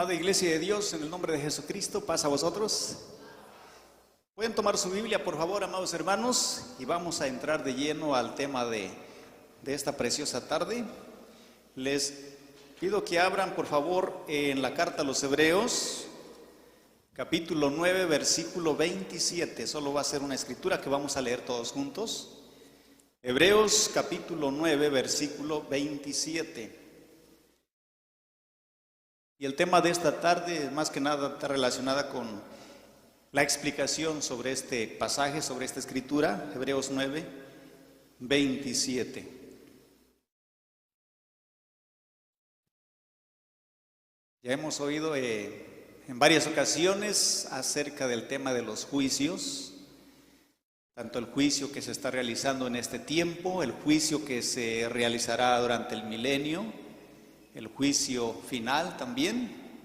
Amada Iglesia de Dios, en el nombre de Jesucristo, paz a vosotros. Pueden tomar su Biblia, por favor, amados hermanos, y vamos a entrar de lleno al tema de esta preciosa tarde. Les pido que abran, por favor, en la carta a los Hebreos, capítulo 9, versículo 27. Solo va a ser una escritura que vamos a leer todos juntos. Hebreos, capítulo 9, versículo 27. Y el tema de esta tarde, más que nada, está relacionada con la explicación sobre este pasaje, sobre esta escritura, Hebreos 9, 27. Ya hemos oído en varias ocasiones acerca del tema de los juicios, tanto el juicio que se está realizando en este tiempo, el juicio que se realizará durante el milenio, el juicio final también.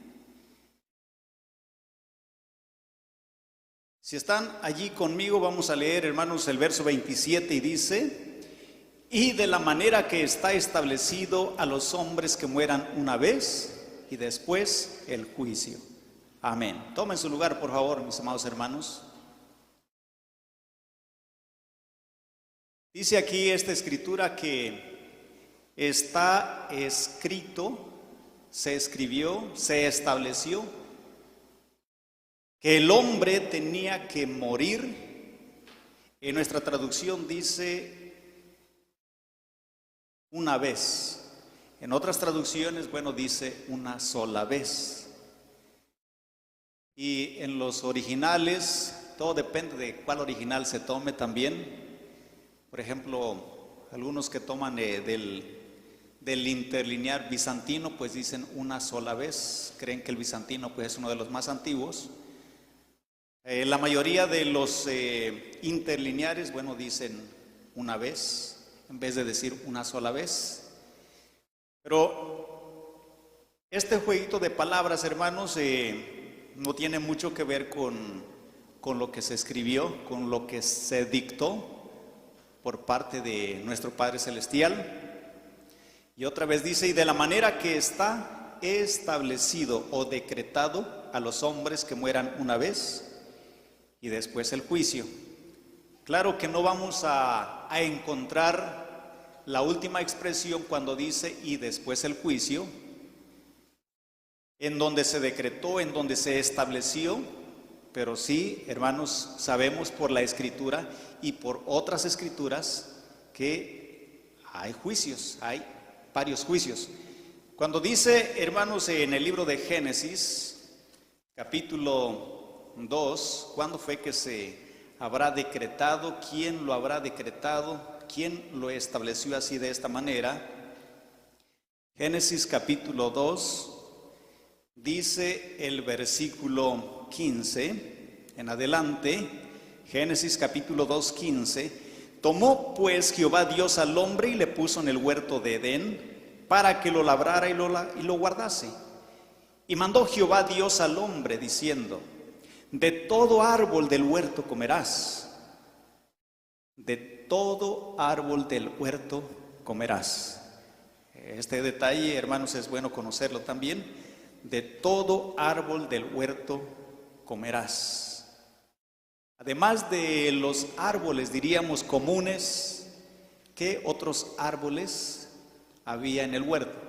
Si están allí conmigo, vamos a leer, hermanos, el verso 27 y dice: y de la manera que está establecido a los hombres que mueran una vez y después el juicio. Amén. Tomen su lugar, por favor, mis amados hermanos. Dice aquí esta escritura que está escrito, se escribió, se estableció que el hombre tenía que morir. En nuestra traducción dice una vez. En otras traducciones, dice una sola vez. Y en los originales, todo depende de cuál original se tome también. Por ejemplo, algunos que toman del interlinear bizantino, pues dicen una sola vez. Creen que el bizantino pues es uno de los más antiguos. La mayoría de los interlineares, dicen una vez, en vez de decir una sola vez. Pero este jueguito de palabras, hermanos, no tiene mucho que ver con lo que se escribió, con lo que se dictó por parte de nuestro Padre Celestial. Y otra vez dice: y de la manera que está establecido o decretado a los hombres que mueran una vez y después el juicio. Claro que no vamos a encontrar la última expresión cuando dice y después el juicio, en donde se decretó, en donde se estableció, pero sí, hermanos, sabemos por la Escritura y por otras escrituras que hay juicios, hay varios juicios. Cuando dice, hermanos, en el libro de Génesis, capítulo 2, ¿cuándo fue que se habrá decretado? ¿Quién lo habrá decretado? ¿Quién lo estableció así de esta manera? Génesis capítulo 2, dice el versículo 15 en adelante. Génesis capítulo 2, 15. Tomó pues Jehová Dios al hombre y le puso en el huerto de Edén para que lo labrara y lo guardase. Y mandó Jehová Dios al hombre diciendo: de todo árbol del huerto comerás, de todo árbol del huerto comerás. Este detalle, hermanos, es bueno conocerlo también. De todo árbol del huerto comerás. Además de los árboles, diríamos, comunes, ¿qué otros árboles había en el huerto?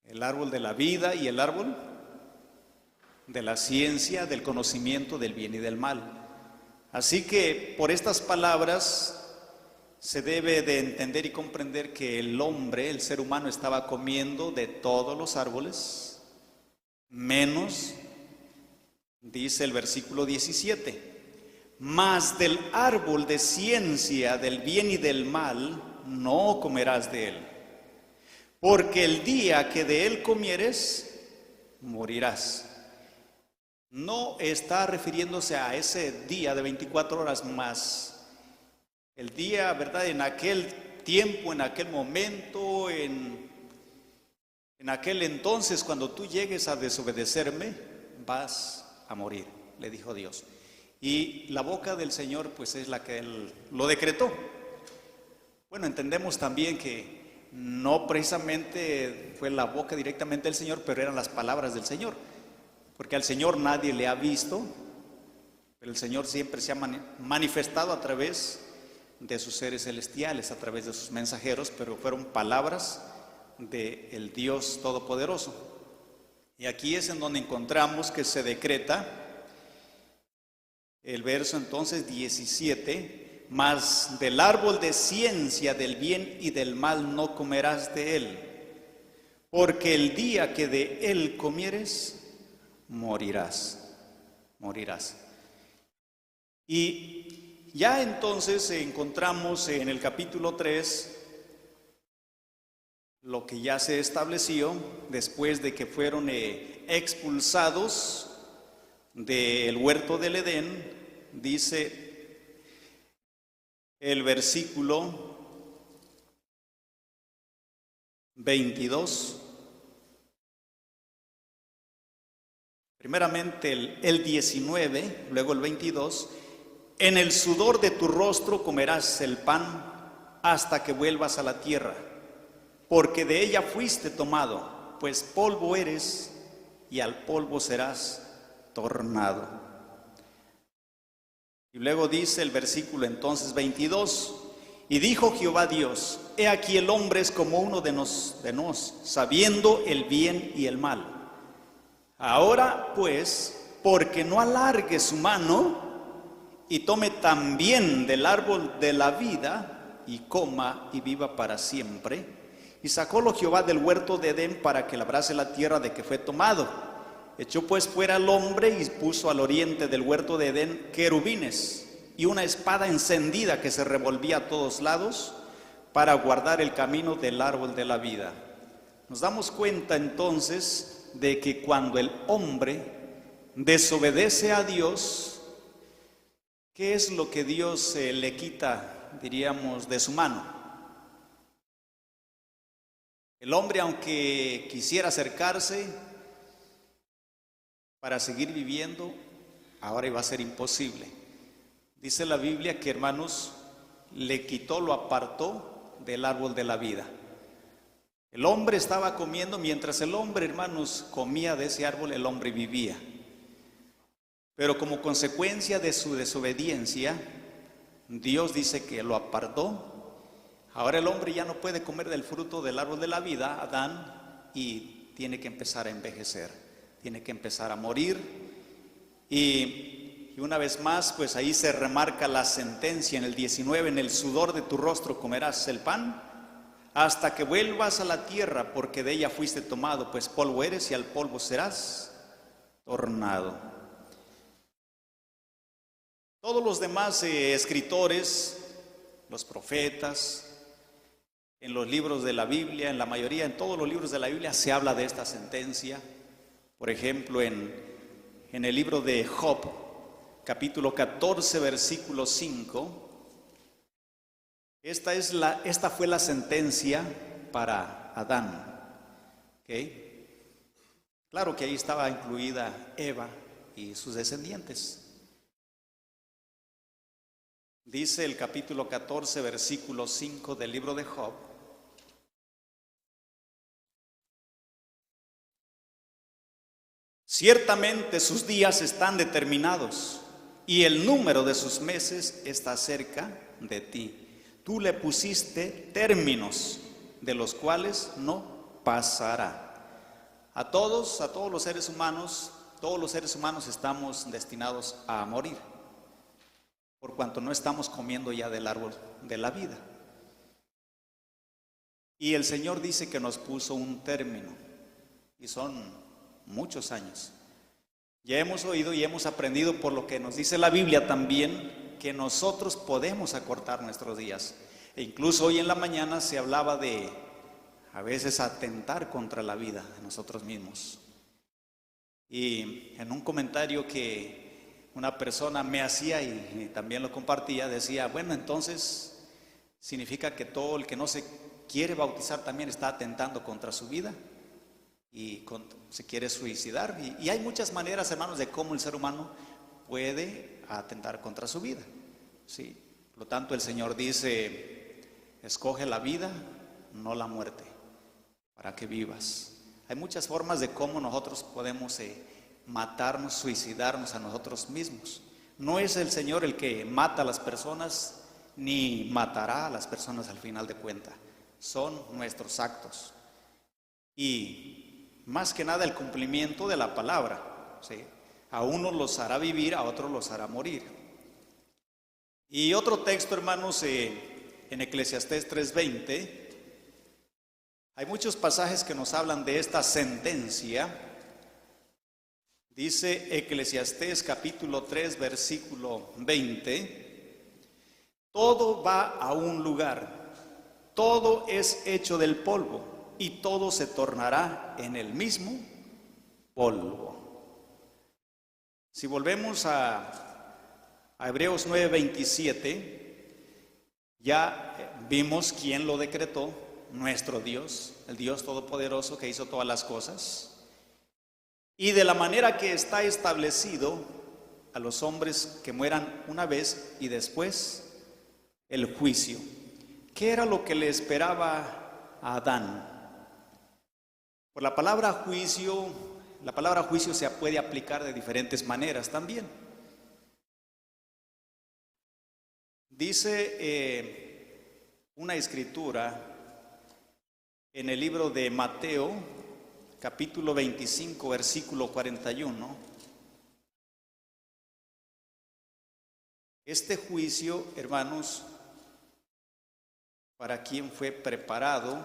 El árbol de la vida y el árbol de la ciencia, del conocimiento del bien y del mal. Así que por estas palabras se debe de entender y comprender que el hombre, el ser humano, estaba comiendo de todos los árboles, menos, dice el versículo 17, mas del árbol de ciencia del bien y del mal no comerás de él, porque el día que de él comieres, morirás. No está refiriéndose a ese día de 24 horas más. El día, ¿verdad? En aquel tiempo, en aquel momento, en aquel entonces, cuando tú llegues a desobedecerme, vas a morir, le dijo Dios. Y la boca del Señor, pues es la que Él lo decretó. Bueno, entendemos también que no precisamente fue la boca directamente del Señor, pero eran las palabras del Señor, porque al Señor nadie le ha visto, pero el Señor siempre se ha manifestado a través de sus seres celestiales, a través de sus mensajeros, pero fueron palabras del Dios Todopoderoso. Y aquí es en donde encontramos que se decreta el verso entonces 17: mas del árbol de ciencia del bien y del mal no comerás de él, porque el día que de él comieres, morirás. Y ya entonces encontramos en el capítulo 3 lo que ya se estableció después de que fueron expulsados del huerto del Edén. Dice el versículo 22, primeramente el 19, luego el 22: en el sudor de tu rostro comerás el pan hasta que vuelvas a la tierra, porque de ella fuiste tomado, pues polvo eres y al polvo serás tornado. Y luego dice el versículo entonces 22: y dijo Jehová Dios: he aquí el hombre es como uno de nos, sabiendo el bien y el mal. Ahora pues, porque no alargue su mano y tome también del árbol de la vida y coma y viva para siempre. Y sacólo Jehová del huerto de Edén para que labrase la tierra de que fue tomado. Echó pues fuera al hombre y puso al oriente del huerto de Edén querubines y una espada encendida que se revolvía a todos lados para guardar el camino del árbol de la vida. Nos damos cuenta entonces de que cuando el hombre desobedece a Dios, ¿qué es lo que Dios le quita, diríamos, de su mano? El hombre, aunque quisiera acercarse para seguir viviendo, ahora iba a ser imposible. Dice la Biblia que, hermanos, le quitó, lo apartó del árbol de la vida. El hombre estaba comiendo, mientras el hombre, hermanos, comía de ese árbol, el hombre vivía. Pero como consecuencia de su desobediencia, Dios dice que lo apartó. Ahora el hombre ya no puede comer del fruto del árbol de la vida, Adán, y tiene que empezar a envejecer. Tiene que empezar a morir y una vez más, pues ahí se remarca la sentencia en el 19: en el sudor de tu rostro comerás el pan hasta que vuelvas a la tierra, porque de ella fuiste tomado, pues polvo eres y al polvo serás tornado. Todos los demás escritores, los profetas, en los libros de la Biblia, en la mayoría, en todos los libros de la Biblia se habla de esta sentencia. Por ejemplo, en el libro de Job, capítulo 14, versículo 5, esta fue la sentencia para Adán. ¿Okay? Claro que ahí estaba incluida Eva y sus descendientes. Dice el capítulo 14, versículo 5 del libro de Job: ciertamente sus días están determinados y el número de sus meses está cerca de ti. Tú le pusiste términos de los cuales no pasará. A todos los seres humanos estamos destinados a morir, por cuanto no estamos comiendo ya del árbol de la vida. Y el Señor dice que nos puso un término, y son muchos años. Ya hemos oído y hemos aprendido por lo que nos dice la Biblia también, que nosotros podemos acortar nuestros días. E incluso hoy en la mañana se hablaba de a veces atentar contra la vida de nosotros mismos. Y en un comentario que una persona me hacía y también lo compartía, decía: bueno, entonces significa que todo el que no se quiere bautizar también está atentando contra su vida y se quiere suicidar. Y hay muchas maneras, hermanos, de cómo el ser humano puede atentar contra su vida, ¿sí? Por lo tanto, el Señor dice: escoge la vida no la muerte, para que vivas. Hay muchas formas de cómo nosotros podemos matarnos, suicidarnos a nosotros mismos. No es el Señor el que mata a las personas, ni matará a las personas al final de cuentas. Son nuestros actos. Y más que nada el cumplimiento de la palabra, ¿sí? A unos los hará vivir, a otros los hará morir. Y otro texto, hermanos, en Eclesiastés 3:20, hay muchos pasajes que nos hablan de esta sentencia. Dice Eclesiastés capítulo 3, versículo 20, todo va a un lugar, todo es hecho del polvo y todo se tornará en el mismo polvo. Si volvemos a Hebreos 9:27, ya vimos quién lo decretó, nuestro Dios, el Dios Todopoderoso que hizo todas las cosas. Y de la manera que está establecido a los hombres que mueran una vez y después el juicio. ¿Qué era lo que le esperaba a Adán? Por la palabra juicio se puede aplicar de diferentes maneras también. Dice una escritura en el libro de Mateo, capítulo 25, versículo 41. Este juicio, hermanos, para quien fue preparado,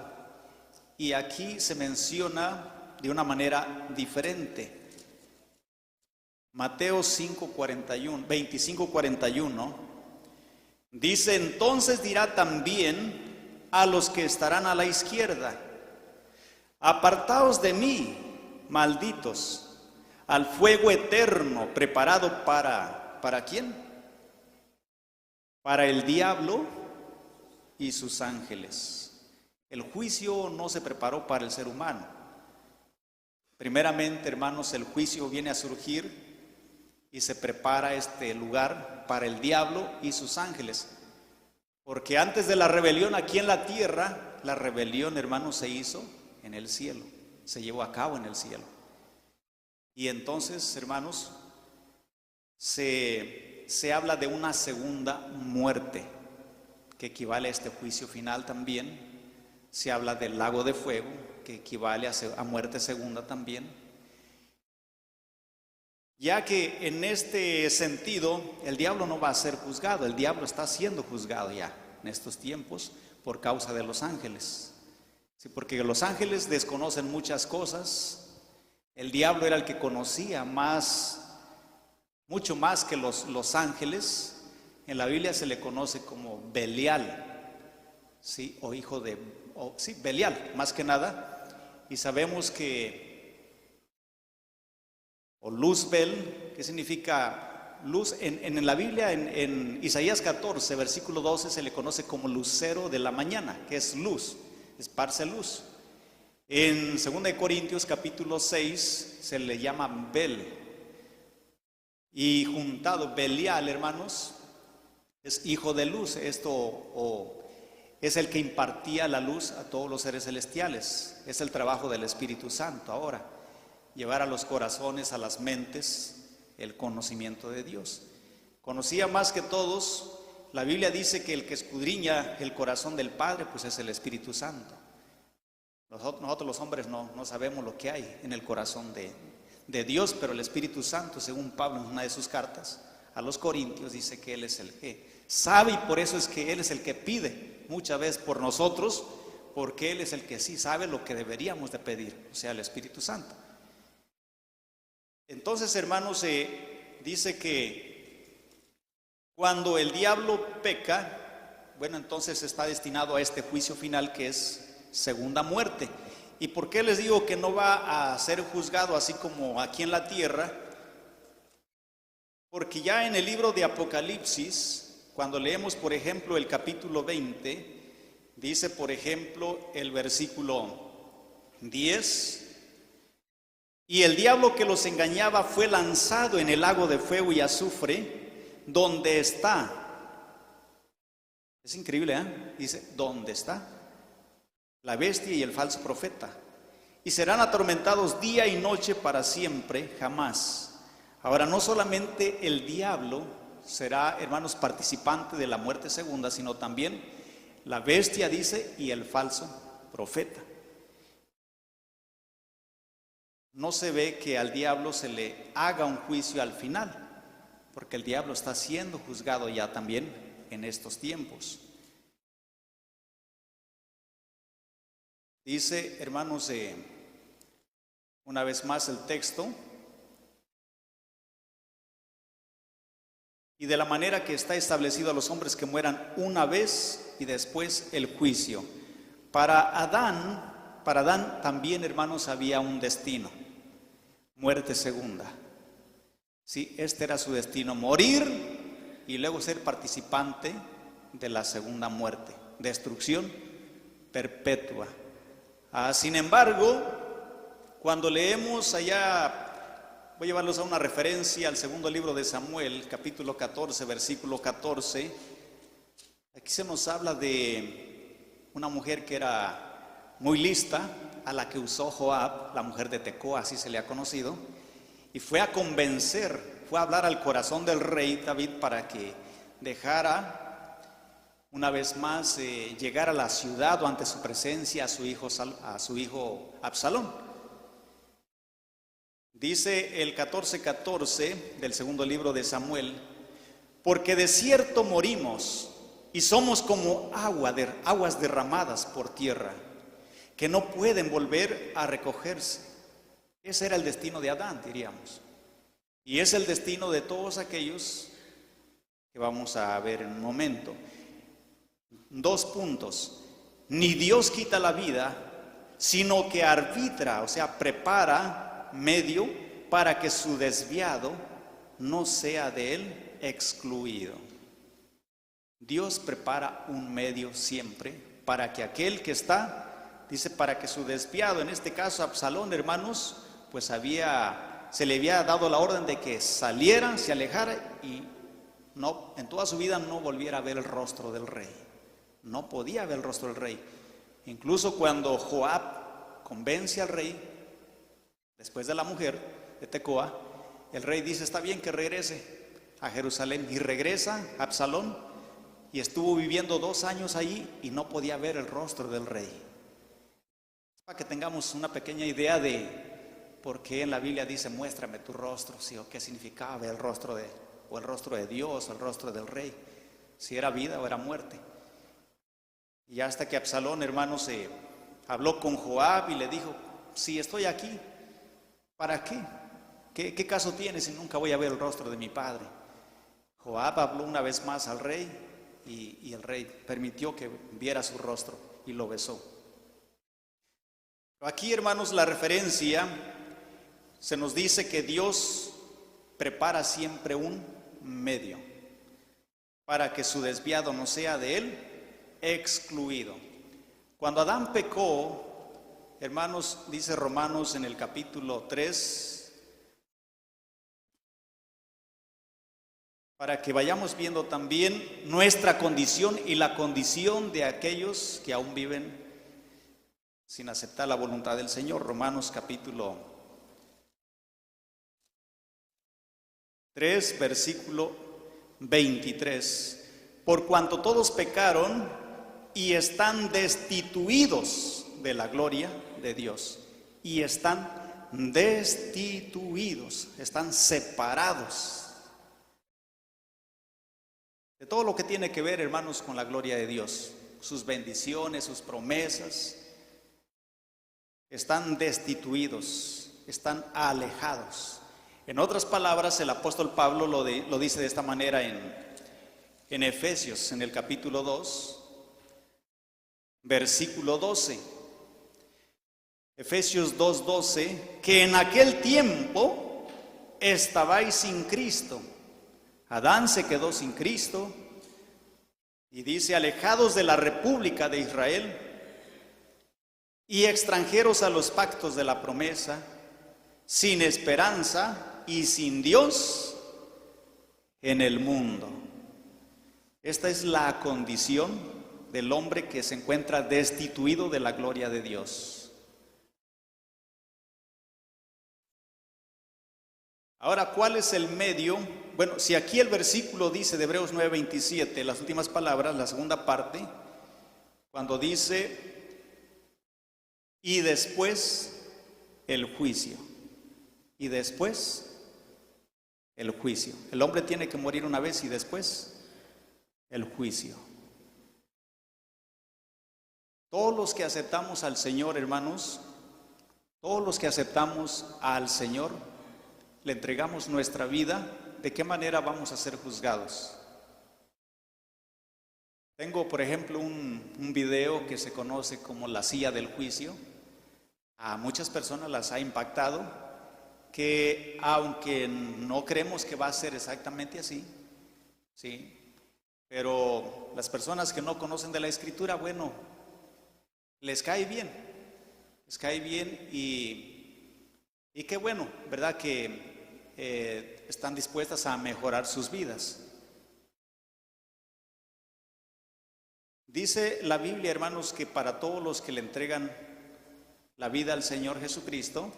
y aquí se menciona de una manera diferente. Mateo 25:41 dice: entonces dirá también a los que estarán a la izquierda: apartaos de mí, malditos, al fuego eterno preparado ¿para quién? Para el diablo y sus ángeles. El juicio no se preparó para el ser humano. Primeramente, hermanos, el juicio viene a surgir y se prepara este lugar para el diablo y sus ángeles. Porque antes de la rebelión aquí en la tierra, la rebelión, hermanos, se hizo en el cielo, se llevó a cabo en el cielo. Y entonces, hermanos, se habla de una segunda muerte, que equivale a este juicio final también. Se habla del lago de fuego, que equivale a muerte segunda también. Ya que en este sentido, el diablo no va a ser juzgado, el diablo está siendo juzgado ya en estos tiempos por causa de los ángeles. Sí, porque los ángeles desconocen muchas cosas. El diablo era el que conocía mucho más que los ángeles. En la Biblia se le conoce como Belial, ¿sí? O hijo de, sí, Belial, más que nada. Y sabemos o Luzbel, que significa luz, en la Biblia, en Isaías 14, versículo 12, se le conoce como lucero de la mañana, que es luz, esparce luz. En 2 Corintios capítulo 6 se le llama Bel. Y juntado, Belial, hermanos, es hijo de luz. Esto es el que impartía la luz a todos los seres celestiales. Es el trabajo del Espíritu Santo ahora, llevar a los corazones, a las mentes, el conocimiento de Dios. Conocía más que todos. La Biblia dice que el que escudriña el corazón del Padre, pues es el Espíritu Santo. Nosotros los hombres no sabemos lo que hay en el corazón de Dios, pero el Espíritu Santo, según Pablo en una de sus cartas a los Corintios, dice que Él es el que sabe, y por eso es que Él es el que pide muchas veces por nosotros, porque Él es el que sí sabe lo que deberíamos de pedir, o sea, el Espíritu Santo. Entonces, hermanos, dice que cuando el diablo peca, bueno, entonces está destinado a este juicio final, que es segunda muerte. ¿Y por qué les digo que no va a ser juzgado así como aquí en la tierra? Porque ya en el libro de Apocalipsis, cuando leemos, por ejemplo, el capítulo 20, dice, por ejemplo, el versículo 10: y el diablo que los engañaba fue lanzado en el lago de fuego y azufre, donde está. Es increíble, ¿eh? Dice, ¿dónde está? la bestia y el falso profeta, y serán atormentados día y noche para siempre, jamás. Ahora, no solamente el diablo será, hermanos, participante de la muerte segunda, sino también la bestia, dice, y el falso profeta. No se ve que al diablo se le haga un juicio al final, porque el diablo está siendo juzgado ya también en estos tiempos. Dice, hermanos, una vez más el texto: y de la manera que está establecido a los hombres que mueran una vez y después el juicio. Para Adán también, hermanos, había un destino: muerte segunda. Sí, este era su destino, morir y luego ser participante de la segunda muerte, destrucción perpetua. Sin embargo, cuando leemos allá, voy a llevarlos a una referencia al segundo libro de Samuel, capítulo 14, versículo 14. Aquí se nos habla de una mujer que era muy lista, a la que usó Joab, la mujer de Tecoa, así se le ha conocido, y fue a convencer, fue a hablar al corazón del rey David para que dejara una vez más llegar a la ciudad o ante su presencia a su hijo Absalón. Dice el 14:14 del segundo libro de Samuel: porque de cierto morimos y somos como aguas derramadas por tierra, que no pueden volver a recogerse. Ese era el destino de Adán, diríamos, y es el destino de todos aquellos que vamos a ver en un momento. 2 puntos: ni Dios quita la vida, sino que arbitra, o sea, prepara medio para que su desviado no sea de él excluido. Dios prepara un medio siempre para que aquel que está, dice, para que su desviado, en este caso Absalón, hermanos, pues se le había dado la orden de que saliera, se alejara y no, en toda su vida no volviera a ver el rostro del rey. No podía ver el rostro del rey. Incluso cuando Joab convence al rey, después de la mujer de Tecoa, el rey dice: está bien que regrese a Jerusalén, y regresa a Absalón, y estuvo viviendo 2 años allí y no podía ver el rostro del rey. Para que tengamos una pequeña idea de por qué en la Biblia dice: muéstrame tu rostro, ¿sí? O qué significaba ver el rostro de Dios, o el rostro del rey, si era vida o era muerte. Y hasta que Absalón, hermanos, habló con Joab y le dijo: si estoy aquí, ¿para qué? ¿Qué caso tiene si nunca voy a ver el rostro de mi padre? Joab habló una vez más al rey y el rey permitió que viera su rostro y lo besó. Aquí, hermanos, la referencia se nos dice que Dios prepara siempre un medio para que su desviado no sea de él excluido. Cuando Adán pecó, hermanos, dice Romanos en el capítulo 3, para que vayamos viendo también nuestra condición y la condición de aquellos que aún viven sin aceptar la voluntad del Señor. Romanos capítulo 3, versículo 23. Por cuanto todos pecaron y están destituidos de la gloria de Dios. Y están destituidos, están separados de todo lo que tiene que ver, hermanos, con la gloria de Dios, sus bendiciones, sus promesas. Están destituidos, están alejados. En otras palabras, el apóstol Pablo lo dice de esta manera en Efesios, en el capítulo 2, versículo 12. Efesios 2:12, que en aquel tiempo estabais sin Cristo. Adán se quedó sin Cristo y dice: alejados de la república de Israel y extranjeros a los pactos de la promesa, sin esperanza y sin Dios en el mundo. Esta es la condición del hombre que se encuentra destituido de la gloria de Dios. Ahora, ¿cuál es el medio? Bueno, si aquí el versículo dice de Hebreos 9:27, las últimas palabras, la segunda parte, cuando dice, y después el juicio, y después el juicio. El hombre tiene que morir una vez y después el juicio. Todos los que aceptamos al Señor, hermanos, todos los que aceptamos al Señor, le entregamos nuestra vida, ¿de qué manera vamos a ser juzgados? Tengo, por ejemplo, un video que se conoce como la silla del juicio. A muchas personas las ha impactado, que aunque no creemos que va a ser exactamente así, ¿sí? Pero las personas que no conocen de la Escritura, bueno, les cae bien y qué bueno, ¿verdad? Que están dispuestas a mejorar sus vidas. Dice la Biblia, hermanos, que para todos los que le entregan la vida al Señor Jesucristo,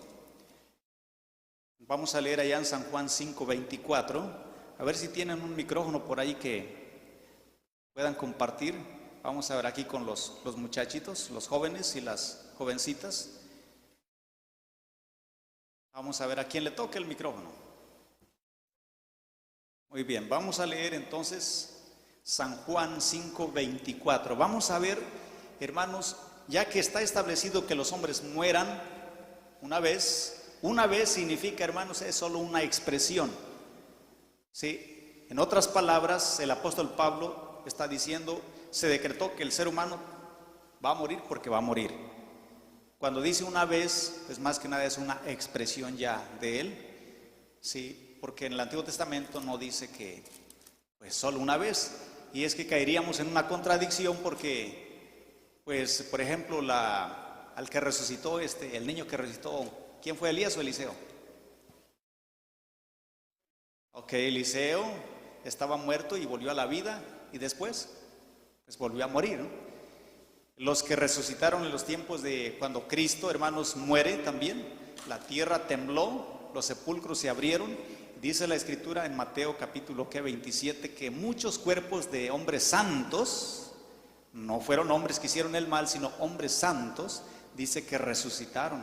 vamos a leer allá en San Juan 5:24, a ver si tienen un micrófono por ahí que puedan compartir. Vamos a ver aquí con los muchachitos, los jóvenes y las jovencitas. Vamos a ver a quién le toca el micrófono. Muy bien, vamos a leer entonces San Juan 5:24. Vamos a ver, hermanos, ya que está establecido que los hombres mueran una vez significa, hermanos, es solo una expresión, ¿sí? En otras palabras, el apóstol Pablo está diciendo, se decretó que el ser humano va a morir porque va a morir. Cuando dice una vez, pues más que nada es una expresión ya de él, ¿sí? Porque en el Antiguo Testamento no dice que pues solo una vez, y es que caeríamos en una contradicción porque, pues, por ejemplo, al que resucitó, el niño que resucitó, ¿quién fue, Elías o Eliseo? Ok, Eliseo estaba muerto y volvió a la vida, y después, pues volvió a morir, ¿no? Los que resucitaron en los tiempos de cuando Cristo, hermanos, muere también, la tierra tembló, los sepulcros se abrieron. Dice la Escritura en Mateo capítulo 27 que muchos cuerpos de hombres santos, no fueron hombres que hicieron el mal, sino hombres santos, dice que resucitaron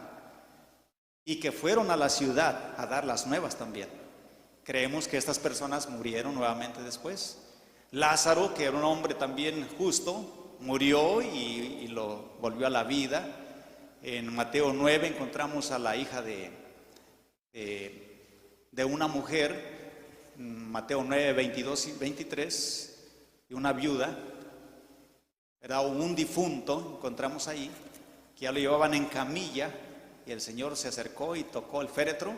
y que fueron a la ciudad a dar las nuevas también. Creemos que estas personas murieron nuevamente después. Lázaro, que era un hombre también justo, murió y lo volvió a la vida. En Mateo 9 encontramos a la hija de una mujer, Mateo 9, 22 y 23, y una viuda, era un difunto, encontramos ahí, que ya lo llevaban en camilla, y el Señor se acercó y tocó el féretro,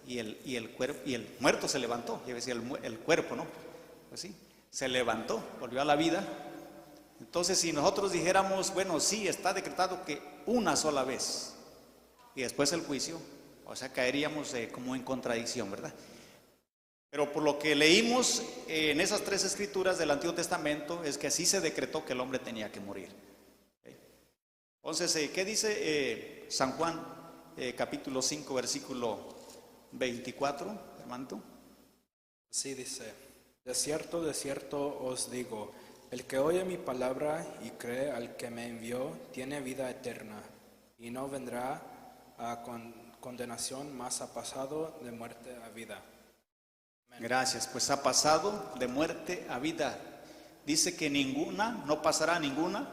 y el muerto se levantó, ya decía el cuerpo, ¿no? Pues sí, se levantó, volvió a la vida. Entonces, si nosotros dijéramos, bueno, sí, está decretado que una sola vez, y después el juicio, o sea, caeríamos como en contradicción, ¿verdad? Pero por lo que leímos en esas tres escrituras del Antiguo Testamento, es que así se decretó que el hombre tenía que morir. Entonces, ¿qué dice San Juan, capítulo 5, versículo 24, hermano? Así dice: de cierto os digo, el que oye mi palabra y cree al que me envió, tiene vida eterna, y no vendrá a condenación, mas ha pasado de muerte a vida. Amén. Gracias, pues ha pasado de muerte a vida. Dice que no pasará ninguna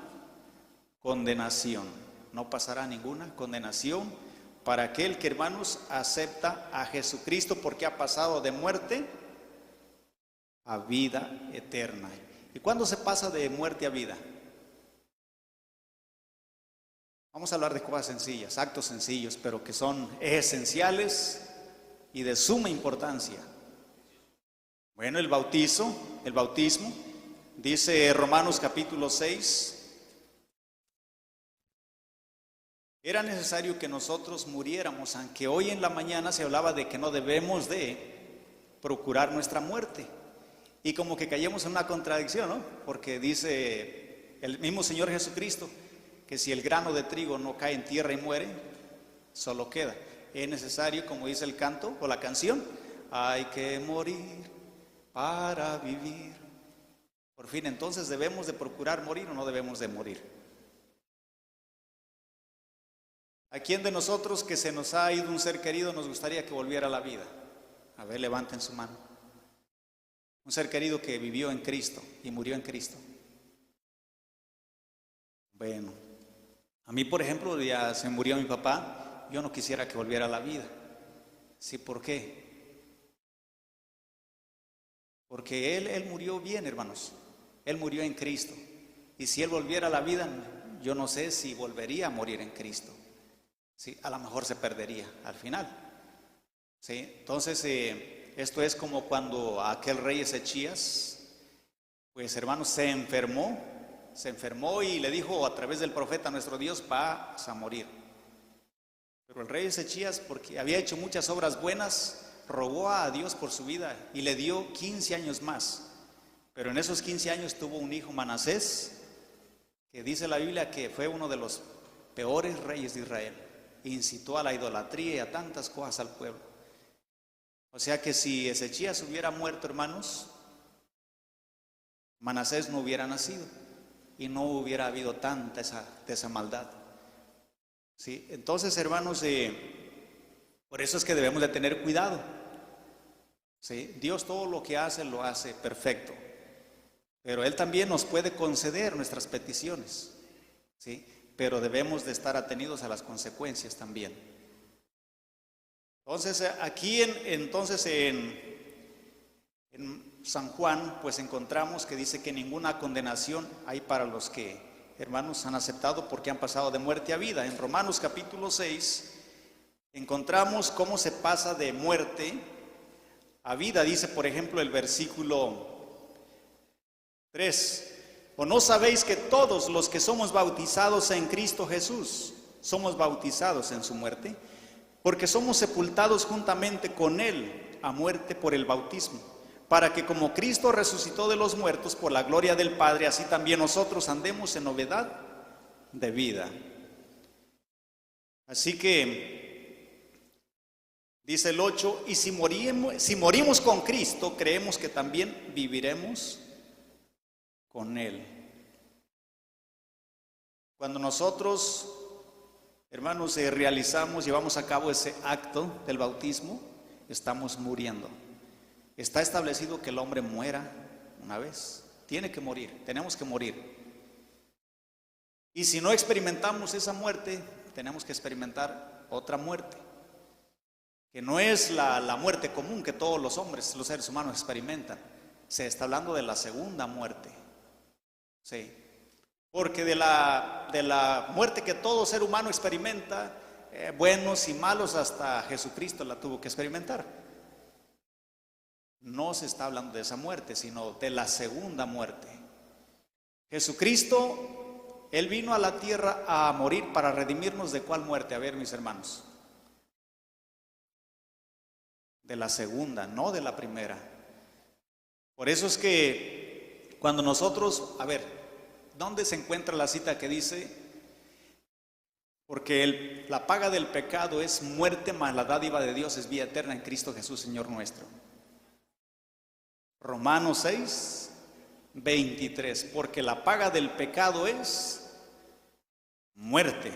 condenación. No pasará ninguna condenación para aquel que, hermanos, acepta a Jesucristo, porque ha pasado de muerte a vida eterna. ¿Y cuándo se pasa de muerte a vida? Vamos a hablar de cosas sencillas, actos sencillos, pero que son esenciales y de suma importancia. Bueno, el bautismo, dice Romanos capítulo 6, era necesario que nosotros muriéramos, aunque hoy en la mañana se hablaba de que no debemos de procurar nuestra muerte. Y como que caímos en una contradicción, ¿no? Porque dice el mismo Señor Jesucristo, que si el grano de trigo no cae en tierra y muere, solo queda. Es necesario, como dice el canto o la canción, hay que morir para vivir. Por fin, entonces, ¿debemos de procurar morir o no debemos de morir? ¿A quién de nosotros que se nos ha ido un ser querido nos gustaría que volviera a la vida? A ver, levanten su mano. Un ser querido que vivió en Cristo y murió en Cristo. Bueno, a mí, por ejemplo, ya se murió mi papá, yo no quisiera que volviera a la vida. ¿Sí? ¿Por qué? Porque él murió bien, hermanos. Él murió en Cristo. Y si él volviera a la vida, yo no sé si volvería a morir en Cristo. Sí, a lo mejor se perdería al final. ¿Sí? Entonces, esto es como cuando aquel rey Ezechías, pues hermanos, se enfermó y le dijo a través del profeta nuestro Dios, vas a morir. Pero el rey Ezechías, porque había hecho muchas obras buenas, rogó a Dios por su vida y le dio 15 años más. Pero en esos 15 años tuvo un hijo, Manasés, que dice la Biblia que fue uno de los peores reyes de Israel. Incitó a la idolatría y a tantas cosas al pueblo. O sea que si Ezechías hubiera muerto, hermanos, Manasés no hubiera nacido y no hubiera habido tanta esa maldad. ¿Sí? Entonces, hermanos, por eso es que debemos de tener cuidado. ¿Sí? Dios todo lo que hace, lo hace perfecto. Pero Él también nos puede conceder nuestras peticiones. ¿Sí? Pero debemos de estar atenidos a las consecuencias también. Entonces, aquí en San Juan, pues encontramos que dice que ninguna condenación hay para los que, hermanos, han aceptado porque han pasado de muerte a vida. En Romanos capítulo 6 encontramos cómo se pasa de muerte a vida. Dice, por ejemplo, el versículo 3: ¿O no sabéis que todos los que somos bautizados en Cristo Jesús somos bautizados en su muerte? Porque somos sepultados juntamente con Él a muerte por el bautismo, para que como Cristo resucitó de los muertos por la gloria del Padre, así también nosotros andemos en novedad de vida. Así que, dice el 8, y si morimos con Cristo, creemos que también viviremos con Él. Cuando nosotros, hermanos, llevamos a cabo ese acto del bautismo, estamos muriendo. Está establecido que el hombre muera una vez. Tiene que morir, tenemos que morir. Y si no experimentamos esa muerte, tenemos que experimentar otra muerte, que no es la muerte común que todos los hombres, los seres humanos experimentan. Se está hablando de la segunda muerte. Sí. Porque de la muerte que todo ser humano experimenta, buenos y malos, hasta Jesucristo la tuvo que experimentar. No se está hablando de esa muerte, sino de la segunda muerte. Jesucristo, Él vino a la tierra a morir para redimirnos ¿de cuál muerte? A ver, mis hermanos. De la segunda, no de la primera. Por eso es que cuando nosotros, a ver, ¿dónde se encuentra la cita que dice? Porque la paga del pecado es muerte, mas la dádiva de Dios es vida eterna en Cristo Jesús, Señor nuestro. Romanos 6, 23. Porque la paga del pecado es muerte.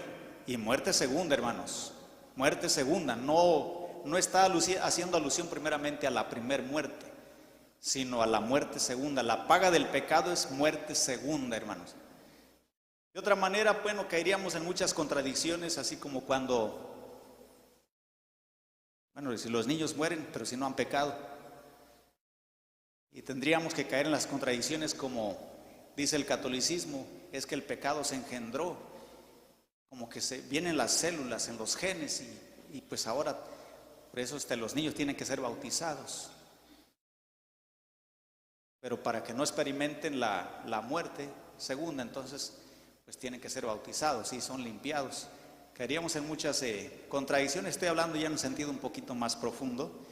Y muerte segunda, hermanos. Muerte segunda. No está haciendo alusión primeramente a la primer muerte, sino a la muerte segunda. La paga del pecado es muerte segunda, hermanos. De otra manera, bueno, caeríamos en muchas contradicciones, así como cuando, bueno, si los niños mueren, pero si no han pecado. Y tendríamos que caer en las contradicciones como dice el catolicismo, es que el pecado se engendró, como que vienen las células en los genes y pues ahora, por eso los niños tienen que ser bautizados. Pero para que no experimenten la muerte segunda, entonces pues tienen que ser bautizados y son limpiados. Caeríamos en muchas contradicciones. Estoy hablando ya en un sentido un poquito más profundo.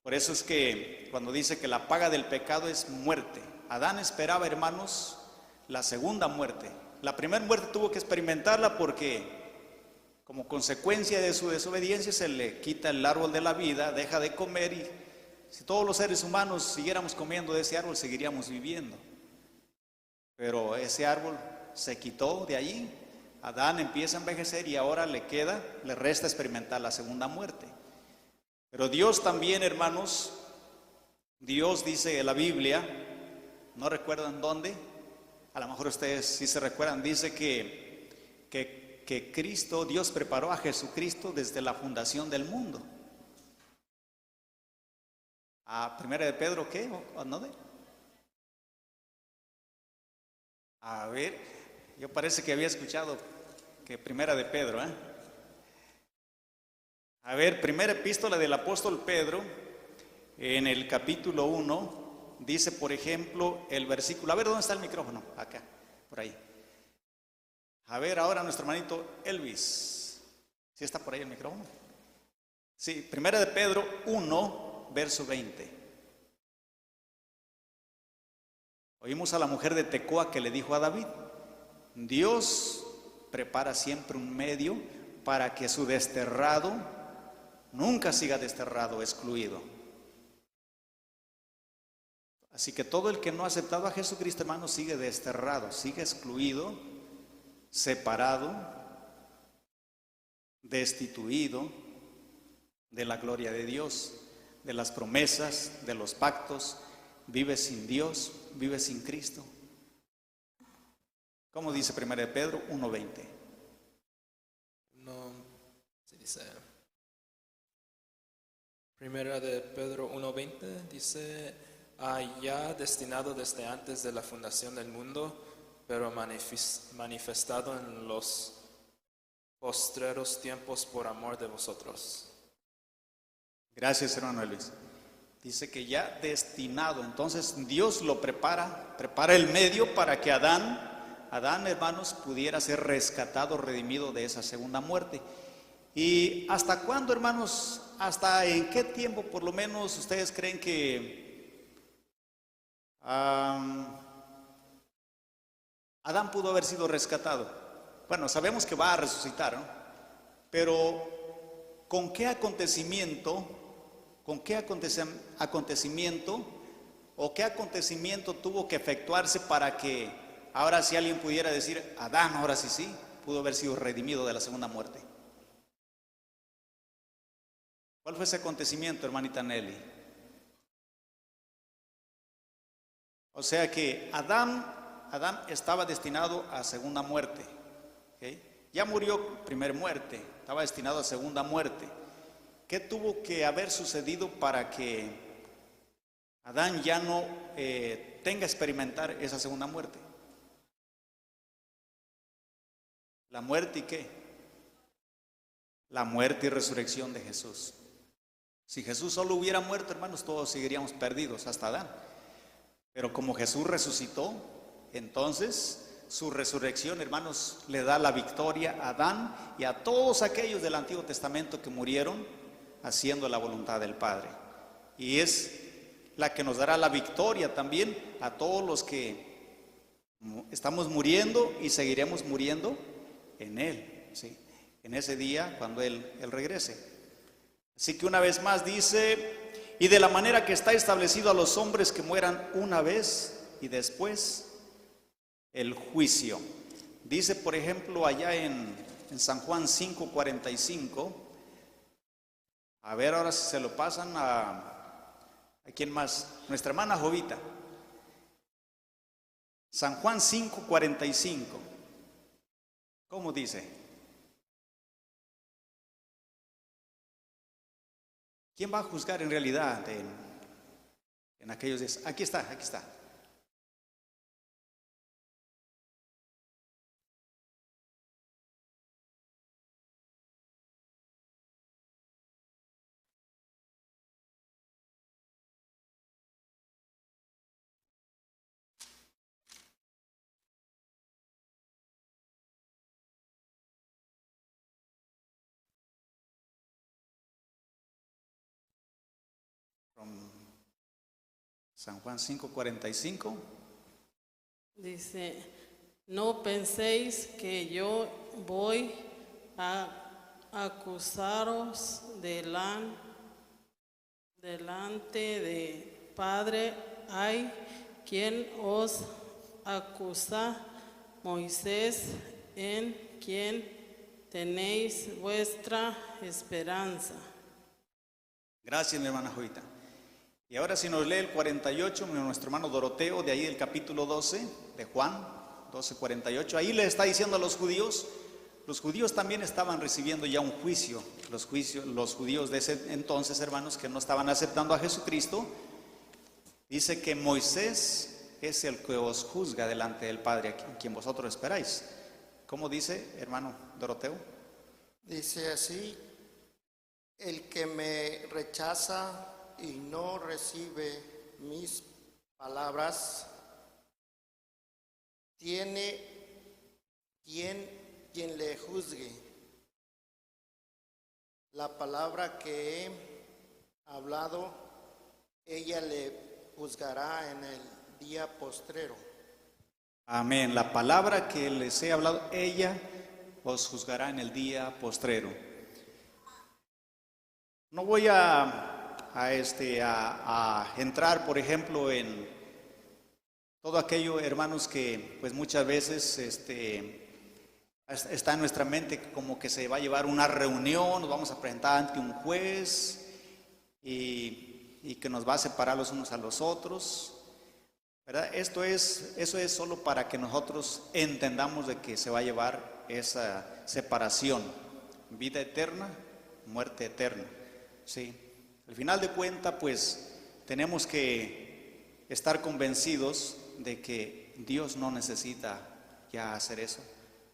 Por eso es que cuando dice que la paga del pecado es muerte, Adán esperaba, hermanos, la segunda muerte. La primera muerte tuvo que experimentarla porque como consecuencia de su desobediencia se le quita el árbol de la vida, deja de comer, y si todos los seres humanos siguiéramos comiendo de ese árbol seguiríamos viviendo. Pero ese árbol se quitó de allí, Adán empieza a envejecer y ahora le resta experimentar la segunda muerte. Pero Dios también, hermanos, Dios dice en la Biblia, no recuerdan dónde, a lo mejor ustedes sí se recuerdan, dice que Cristo, Dios preparó a Jesucristo desde la fundación del mundo. A Primera de Pedro, ¿qué? ¿O no? A ver, yo parece que había escuchado que Primera de Pedro, ¿eh? A ver, primera epístola del apóstol Pedro, en el capítulo 1, dice, por ejemplo, el versículo, a ver, ¿dónde está el micrófono? Acá, por ahí. A ver, ahora nuestro hermanito Elvis, ¿sí está por ahí el micrófono? Sí, Primera de Pedro 1, verso 20. Oímos a la mujer de Tecoa que le dijo a David, Dios prepara siempre un medio para que su desterrado nunca siga desterrado, excluido. Así que todo el que no ha aceptado a Jesucristo, hermano, sigue desterrado, sigue excluido, separado, destituido de la gloria de Dios, de las promesas, de los pactos. Vive sin Dios, vive sin Cristo. ¿Cómo dice 1 de Pedro 1:20? No, se dice, Primera de Pedro 1:20 dice, ya destinado desde antes de la fundación del mundo, pero manifestado en los postreros tiempos por amor de vosotros. Gracias, hermano Luis. Dice que ya destinado, entonces Dios lo prepara el medio para que Adán, hermanos, pudiera ser rescatado, redimido de esa segunda muerte. ¿Y hasta cuándo, hermanos? ¿Hasta en qué tiempo, por lo menos, ustedes creen que Adán pudo haber sido rescatado? Bueno, sabemos que va a resucitar, ¿no? Pero ¿con qué acontecimiento o qué acontecimiento tuvo que efectuarse para que ahora sí alguien pudiera decir, Adán, ahora sí, pudo haber sido redimido de la segunda muerte? ¿Cuál fue ese acontecimiento, hermanita Nelly? O sea que Adán estaba destinado a segunda muerte, ¿okay? Ya murió primera muerte, estaba destinado a segunda muerte. ¿Qué tuvo que haber sucedido para que Adán ya no tenga que experimentar esa segunda muerte? ¿La muerte y qué? La muerte y resurrección de Jesús. Si Jesús solo hubiera muerto, hermanos, todos seguiríamos perdidos, hasta Adán. Pero como Jesús resucitó, entonces su resurrección, hermanos, le da la victoria a Adán y a todos aquellos del Antiguo Testamento que murieron haciendo la voluntad del Padre. Y es la que nos dará la victoria también a todos los que estamos muriendo y seguiremos muriendo en Él, ¿sí? En ese día cuando Él regrese. Así que una vez más dice, y de la manera que está establecido a los hombres que mueran una vez y después el juicio. Dice, por ejemplo, allá en San Juan 5:45, a ver ahora si se lo pasan ¿a quién más? Nuestra hermana Jovita. San Juan 5:45. ¿Cómo dice? ¿Quién va a juzgar en realidad en aquellos días? Aquí está. San Juan 5:45. Dice, no penséis que yo voy a acusaros delante de Padre. Hay quien os acusa, Moisés, en quien tenéis vuestra esperanza. Gracias, mi hermana Jovita. Y ahora si nos lee el 48, nuestro hermano Doroteo, de ahí del capítulo 12 de Juan, 12:48, ahí le está diciendo a los judíos también estaban recibiendo ya un juicio. Los judíos de ese entonces, hermanos, que no estaban aceptando a Jesucristo, dice que Moisés es el que os juzga delante del Padre, a quien vosotros esperáis. ¿Cómo dice, hermano Doroteo? Dice así: el que me rechaza y no recibe mis palabras, tiene quien le juzgue. La palabra que he hablado, ella le juzgará en el día postrero. Amén. La palabra que les he hablado, ella os juzgará en el día postrero. No voy a entrar, por ejemplo, en todo aquello, hermanos, que pues muchas veces está en nuestra mente, como que se va a llevar una reunión, nos vamos a presentar ante un juez y que nos va a separar los unos a los otros, ¿verdad? Eso es solo para que nosotros entendamos de que se va a llevar esa separación, vida eterna, muerte eterna, ¿sí? Al final de cuentas, pues tenemos que estar convencidos de que Dios no necesita ya hacer eso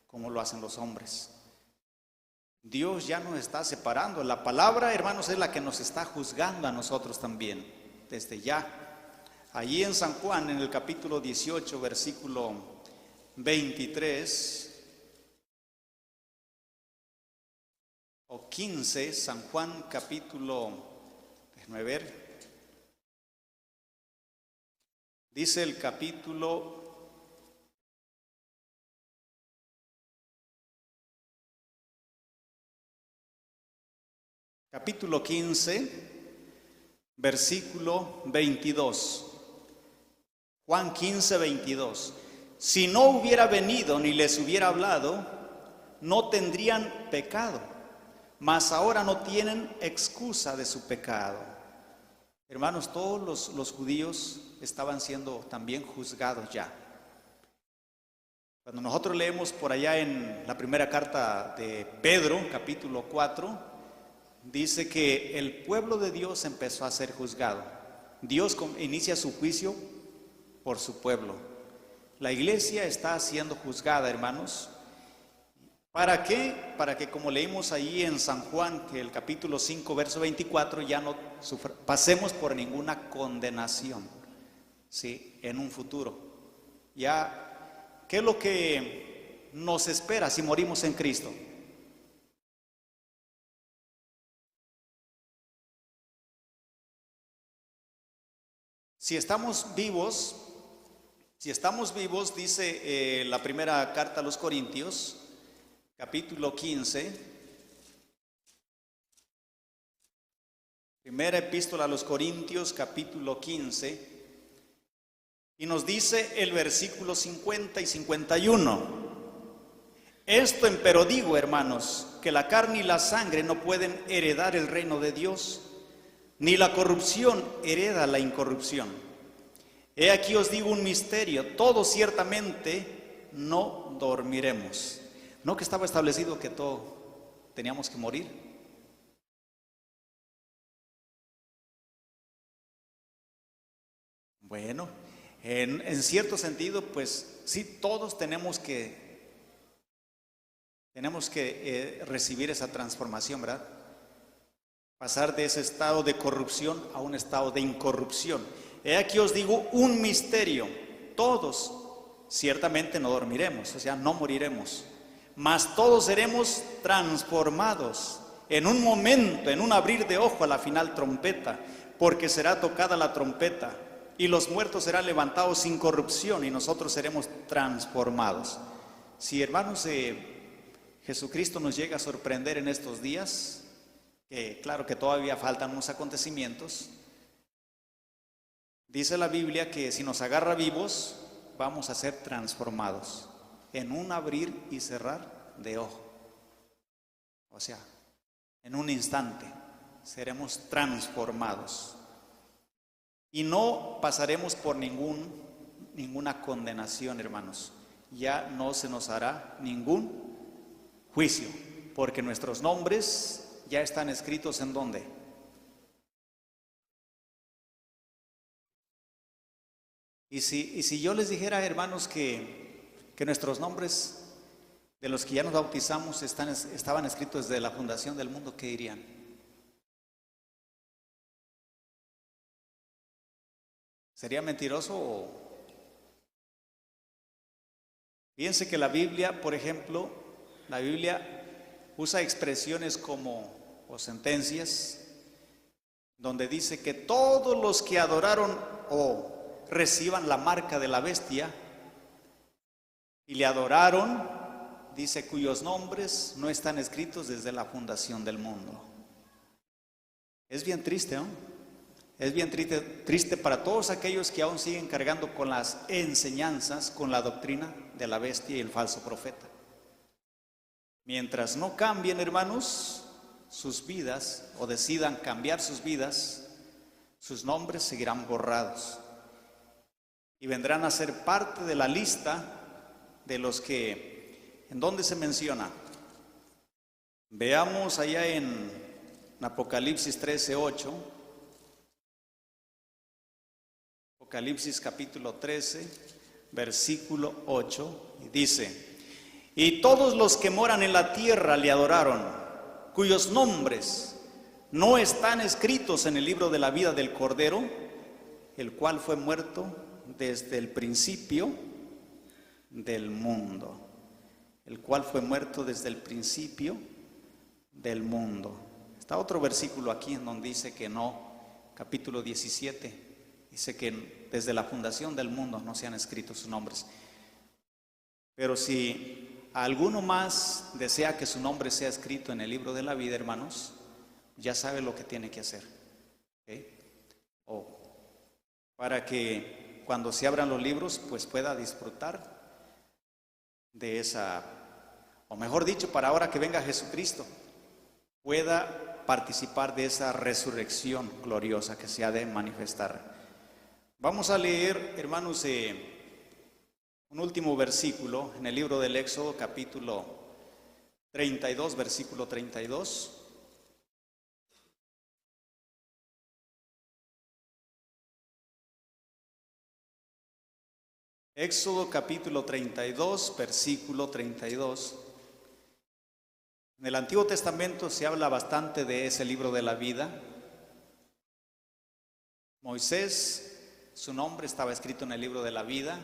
como lo hacen los hombres. Dios ya nos está separando. La palabra, hermanos, es la que nos está juzgando a nosotros también, desde ya. Allí en San Juan, en el capítulo 18, versículo 23 o 15, San Juan capítulo, déjenme ver, dice el capítulo 15, versículo 22. Juan 15, 22. Si no hubiera venido ni les hubiera hablado, no tendrían pecado, mas ahora no tienen excusa de su pecado. Hermanos, todos los judíos estaban siendo también juzgados ya. Cuando nosotros leemos por allá en la primera carta de Pedro, capítulo 4, dice que el pueblo de Dios empezó a ser juzgado. Dios inicia su juicio por su pueblo. La iglesia está siendo juzgada, hermanos. ¿Para qué? Para que, como leímos ahí en San Juan, que el capítulo 5, verso 24, ya no pasemos por ninguna condenación, ¿sí? En un futuro. Ya, ¿qué es lo que nos espera si morimos en Cristo? Si estamos vivos, dice la primera carta a los Corintios, capítulo 15, primera epístola a los Corintios, capítulo 15, y nos dice el versículo 50 y 51. Esto empero digo, hermanos, que la carne y la sangre no pueden heredar el reino de Dios, ni la corrupción hereda la incorrupción. He aquí os digo un misterio, todos ciertamente no dormiremos. ¿No que estaba establecido que todos teníamos que morir? Bueno, en cierto sentido, pues sí, todos tenemos que recibir esa transformación, ¿verdad? Pasar de ese estado de corrupción a un estado de incorrupción. He aquí os digo un misterio, todos ciertamente no dormiremos, o sea, no moriremos, mas todos seremos transformados en un momento, en un abrir de ojo a la final trompeta, porque será tocada la trompeta, y los muertos serán levantados sin corrupción y nosotros seremos transformados. Si, hermanos, Jesucristo nos llega a sorprender en estos días, que claro que todavía faltan unos acontecimientos, dice la Biblia que si nos agarra vivos, vamos a ser transformados en un abrir y cerrar de ojo. O sea, en un instante seremos transformados. Y no pasaremos por ninguna condenación, hermanos. Ya no se nos hará ningún juicio, porque nuestros nombres ya están escritos ¿en dónde? Y si yo les dijera, hermanos, que nuestros nombres de los que ya nos bautizamos estaban escritos desde la fundación del mundo, ¿qué dirían? ¿Sería mentiroso o? Fíjense que la Biblia, por ejemplo, la Biblia usa expresiones o sentencias donde dice que todos los que adoraron o reciban la marca de la bestia y le adoraron, dice, cuyos nombres no están escritos desde la fundación del mundo. Es bien triste, ¿no? Es bien triste para todos aquellos que aún siguen cargando con las enseñanzas, con la doctrina de la bestia y el falso profeta. Mientras no cambien, hermanos, sus vidas o decidan cambiar sus vidas, sus nombres seguirán borrados y vendrán a ser parte de la lista de los que, ¿en dónde se menciona? Veamos allá en Apocalipsis 13:8. Apocalipsis capítulo 13, versículo 8, y dice: y todos los que moran en la tierra le adoraron, cuyos nombres no están escritos en el libro de la vida del Cordero, el cual fue muerto desde el principio del mundo. El cual fue muerto desde el principio del mundo. Está otro versículo aquí en donde dice que no, capítulo 17. Dice que desde la fundación del mundo no se han escrito sus nombres. Pero si alguno más desea que su nombre sea escrito en el libro de la vida, hermanos, ya sabe lo que tiene que hacer. ¿Okay? O para que cuando se abran los libros, pues pueda disfrutar de esa, o mejor dicho, para ahora que venga Jesucristo, pueda participar de esa resurrección gloriosa que se ha de manifestar. Vamos a leer, hermanos, un último versículo en el libro del Éxodo, capítulo 32, versículo 32. Éxodo capítulo 32, versículo 32. En el Antiguo Testamento se habla bastante de ese libro de la vida. Moisés, su nombre estaba escrito en el libro de la vida.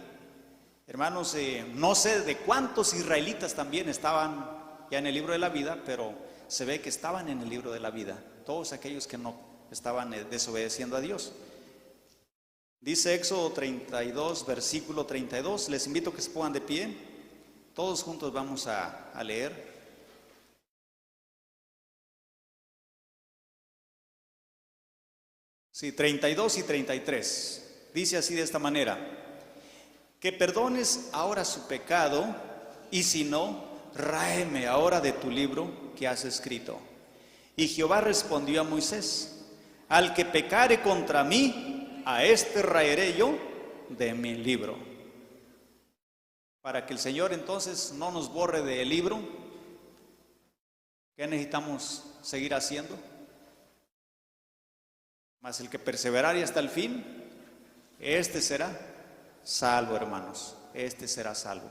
Hermanos, no sé de cuántos israelitas también estaban ya en el libro de la vida, pero se ve que estaban en el libro de la vida, todos aquellos que no estaban desobedeciendo a Dios. Dice Éxodo 32, versículo 32. Les invito a que se pongan de pie. Todos juntos vamos a leer. Sí, 32 y 33. Dice así de esta manera: que perdones ahora su pecado, y si no, ráeme ahora de tu libro que has escrito. Y Jehová respondió a Moisés: al que pecare contra mí, a este raeré yo de mi libro. Para que el Señor entonces no nos borre del libro, ¿qué necesitamos seguir haciendo? Mas el que perseverare hasta el fin, este será salvo, hermanos. Este será salvo.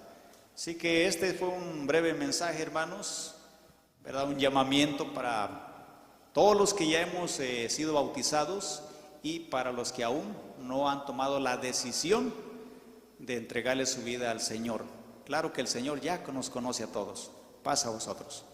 Así que este fue un breve mensaje, hermanos, ¿verdad? Un llamamiento para todos los que ya hemos sido bautizados y para los que aún no han tomado la decisión de entregarle su vida al Señor. Claro que el Señor ya nos conoce a todos. Pasa a vosotros.